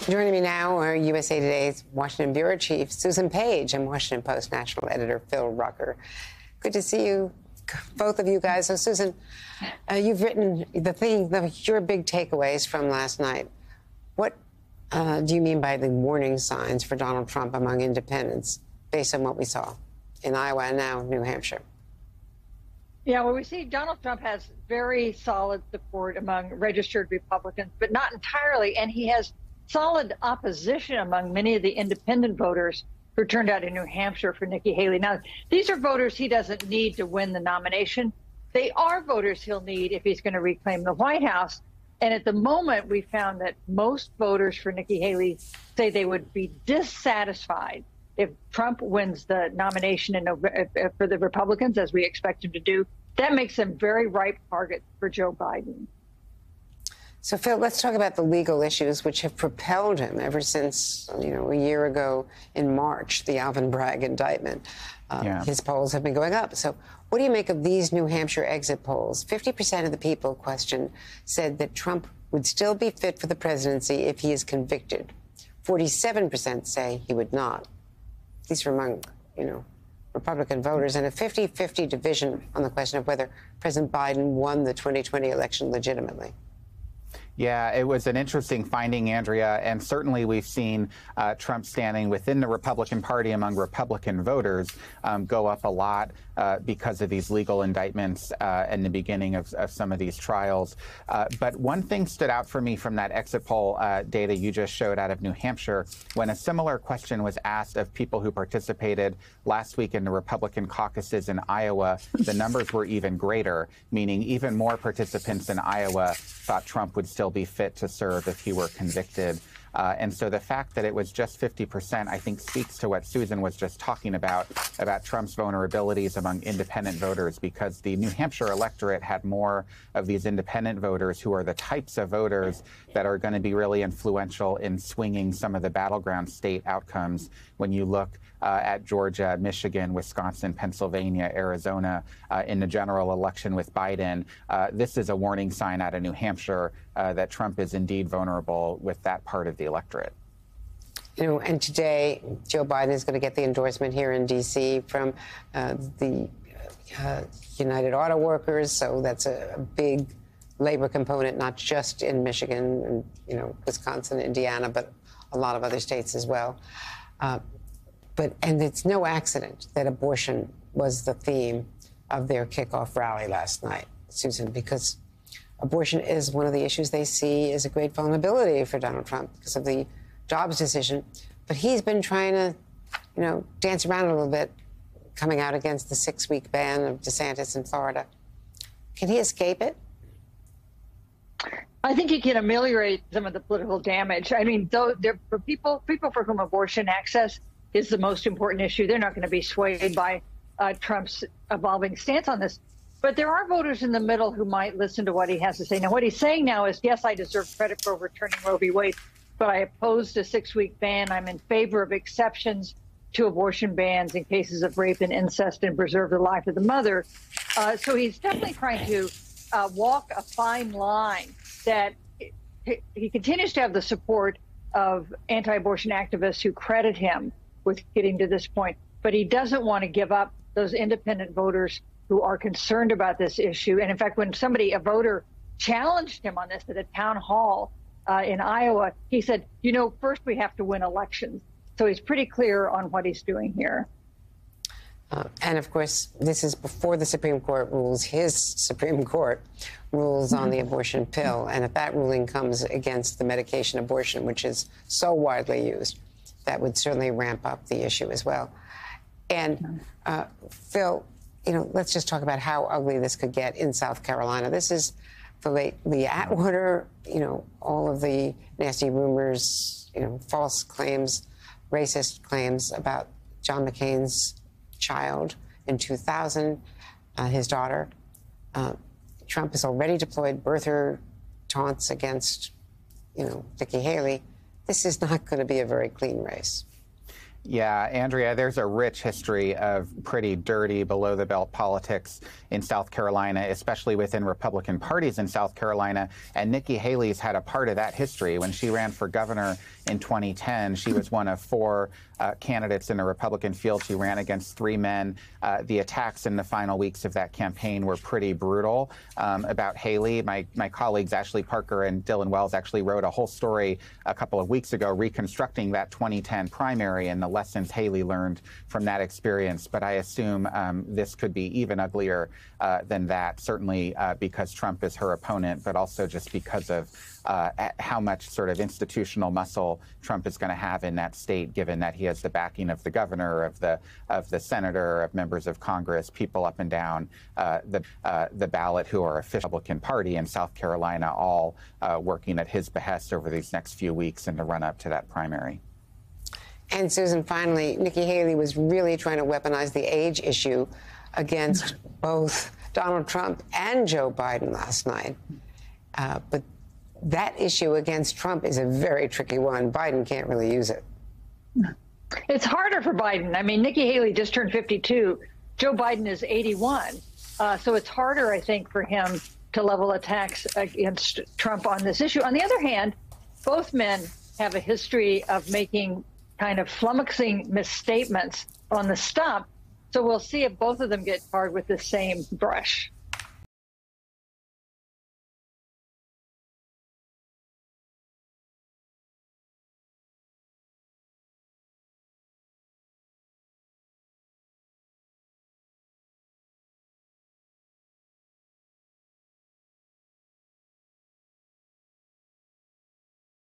Joining me now are USA Today's Washington Bureau Chief Susan Page and Washington Post National Editor Phil Rucker. Good to see you, both of you guys. So, Susan, you've written your big takeaways from last night. What do you mean by the warning signs for Donald Trump among independents, based on what we saw in Iowa and now New Hampshire? Yeah, well, we see Donald Trump has very solid support among registered Republicans, but not entirely. And he has solid opposition among many of the independent voters who turned out in New Hampshire for Nikki Haley. Now, these are voters he doesn't need to win the nomination. They are voters he'll need if he's going to reclaim the White House. And at the moment, we found that most voters for Nikki Haley say they would be dissatisfied if Trump wins the nomination for the Republicans, as we expect him to do. That makes them very ripe targets for Joe Biden. So, Phil, let's talk about the legal issues which have propelled him ever since, a year ago in March, the Alvin Bragg indictment. His polls have been going up. So what do you make of these New Hampshire exit polls? 50% of the people questioned said that Trump would still be fit for the presidency if he is convicted. 47% say he would not. These are among, Republican voters, and a 50-50 division on the question of whether President Biden won the 2020 election legitimately. Yeah, it was an interesting finding, Andrea, and certainly we've seen Trump standing within the Republican Party among Republican voters go up a lot because of these legal indictments and the beginning of some of these trials. But one thing stood out for me from that exit poll data you just showed out of New Hampshire, when a similar question was asked of people who participated last week in the Republican caucuses in Iowa, the numbers were even greater, meaning even more participants in Iowa thought Trump would still be fit to serve if he were convicted. And so the fact that it was just 50%, I think, speaks to what Susan was just talking about Trump's vulnerabilities among independent voters, because the New Hampshire electorate had more of these independent voters who are the types of voters that are going to be really influential in swinging some of the battleground state outcomes when you look at Georgia, Michigan, Wisconsin, Pennsylvania, Arizona in the general election with Biden. This is a warning sign out of New Hampshire that Trump is indeed vulnerable with that part of the electorate. And today, Joe Biden is going to get the endorsement here in D.C. from the United Auto Workers. So that's a big labor component, not just in Michigan and, Wisconsin, Indiana, but a lot of other states as well. And it's no accident that abortion was the theme of their kickoff rally last night, Susan, because abortion is one of the issues they see as a great vulnerability for Donald Trump because of the Dobbs decision. But he's been trying to, dance around a little bit, coming out against the 6-week ban of DeSantis in Florida. Can he escape it? I think he can ameliorate some of the political damage. I mean, though, for people for whom abortion access is the most important issue, they're not going to be swayed by Trump's evolving stance on this. But there are voters in the middle who might listen to what he has to say. Now, what he's saying now is, yes, I deserve credit for overturning Roe v. Wade, but I opposed a 6-week ban. I'm in favor of exceptions to abortion bans in cases of rape and incest and preserve the life of the mother. So he's definitely trying to walk a fine line that he continues to have the support of anti-abortion activists who credit him with getting to this point. But he doesn't want to give up those independent voters who are concerned about this issue. And in fact, when a voter challenged him on this at a town hall in Iowa, he said, first we have to win elections. So he's pretty clear on what he's doing here. And of course, this is before the Supreme Court rules. His Supreme Court rules on the abortion pill. And if that ruling comes against the medication abortion, which is so widely used, that would certainly ramp up the issue as well. And Phil, let's just talk about how ugly this could get in South Carolina. This is the late Lee Atwater, all of the nasty rumors, false claims, racist claims about John McCain's child in 2000, his daughter. Trump has already deployed birther taunts against, Nikki Haley. This is not going to be a very clean race. Yeah, Andrea, there's a rich history of pretty dirty below-the-belt politics in South Carolina, especially within Republican parties in South Carolina. And Nikki Haley's had a part of that history. When she ran for governor in 2010, she was one of four candidates in the Republican field. She ran against three men. The attacks in the final weeks of that campaign were pretty brutal about Haley. My colleagues Ashley Parker and Dylan Wells actually wrote a whole story a couple of weeks ago reconstructing that 2010 primary and the lessons Haley learned from that experience. But I assume this could be even uglier than that, certainly because Trump is her opponent, but also just because of how much sort of institutional muscle Trump is going to have in that state, given that he has the backing of the governor, of the senator, of members of Congress, people up and down the ballot who are official Republican Party in South Carolina, all working at his behest over these next few weeks in the run-up to that primary. And Susan, finally, Nikki Haley was really trying to weaponize the age issue against both Donald Trump and Joe Biden last night. But that issue against Trump is a very tricky one. Biden can't really use it. It's harder for Biden. I mean, Nikki Haley just turned 52. Joe Biden is 81. So it's harder, I think, for him to level attacks against Trump on this issue. On the other hand, both men have a history of making kind of flummoxing misstatements on the stump. So we'll see if both of them get tarred with the same brush.